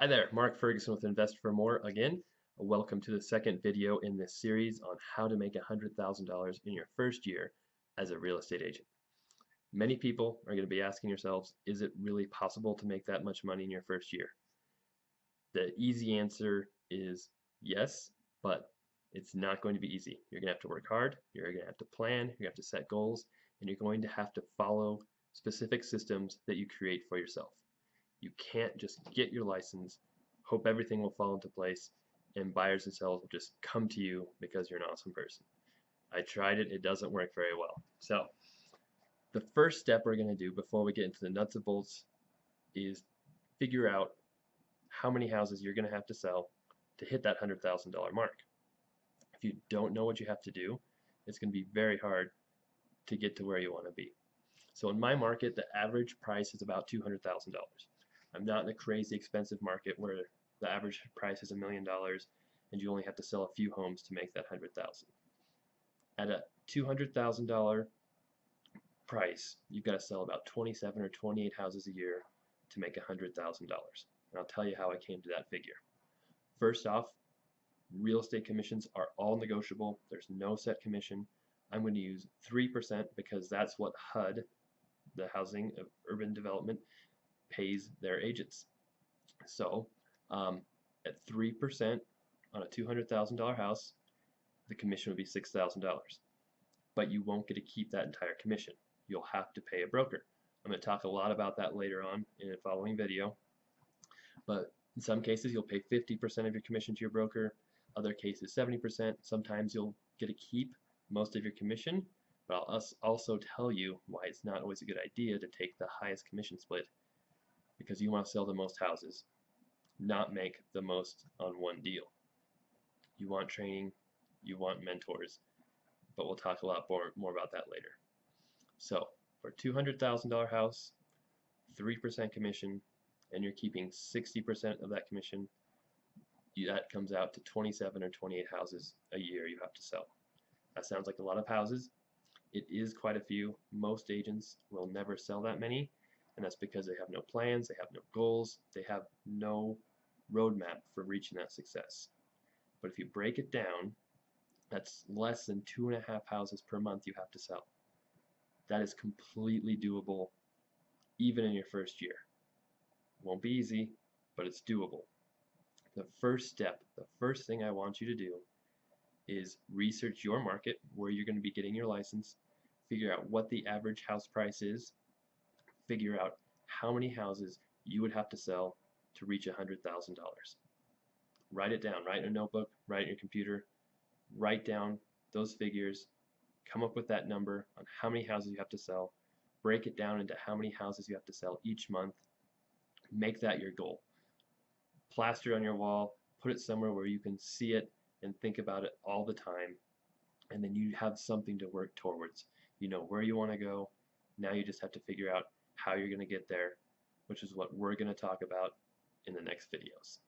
Hi there, Mark Ferguson with Invest for More again. Welcome to the second video in this series on how to make $100,000 in your first year as a real estate agent. Many people are going to be asking yourselves, is it really possible to make that much money in your first year? The easy answer is yes, but it's not going to be easy. You're going to have to work hard, you're going to have to plan, you're going to have to set goals, and you're going to have to follow specific systems that you create for yourself. You can't just get your license, hope everything will fall into place, and buyers and sellers will just come to you because you're an awesome person. I tried it, it doesn't work very well. So the first step we're going to do before we get into the nuts and bolts is figure out how many houses you're going to have to sell to hit that $100,000 mark. If you don't know what you have to do, it's going to be very hard to get to where you want to be. So in my market, the average price is about $200,000. I'm not in a crazy expensive market where the average price is $1 million and you only have to sell a few homes to make that $100,000. At a $200,000 price, you've got to sell about 27 or 28 houses a year to make $100,000. And I'll tell you how I came to that figure. First off, real estate commissions are all negotiable. There's no set commission. I'm going to use 3% because that's what HUD, the Housing of Urban Development, pays their agents. So at 3% on a $200,000 house, the commission would be $6,000. But you won't get to keep that entire commission. You'll have to pay a broker. I'm going to talk a lot about that later on in a following video. But in some cases, you'll pay 50% of your commission to your broker. Other cases, 70%. Sometimes you'll get to keep most of your commission. But I'll also tell you why it's not always a good idea to take the highest commission split, because you want to sell the most houses, not make the most on one deal. You want training, you want mentors, but we'll talk a lot more about that later. So for a $200,000 house, 3% commission, and you're keeping 60% of that commission, that comes out to 27 or 28 houses a year you have to sell. That sounds like a lot of houses. It is quite a few. Most agents will never sell that many, and that's because they have no plans, they have no goals, they have no roadmap for reaching that success. But if you break it down, that's less than 2.5 houses per month you have to sell. That is completely doable even in your first year. Won't be easy, but it's doable. The first step, the first thing I want you to do is research your market, where you're going to be getting your license, figure out what the average house price is, figure out how many houses you would have to sell to reach $100,000. Write it down, write in a notebook, write in your computer, write down those figures, come up with that number on how many houses you have to sell, break it down into how many houses you have to sell each month, make that your goal. Plaster it on your wall, put it somewhere where you can see it and think about it all the time, and then you have something to work towards. You know where you want to go. Now you just have to figure out how you're going to get there, which is what we're going to talk about in the next videos.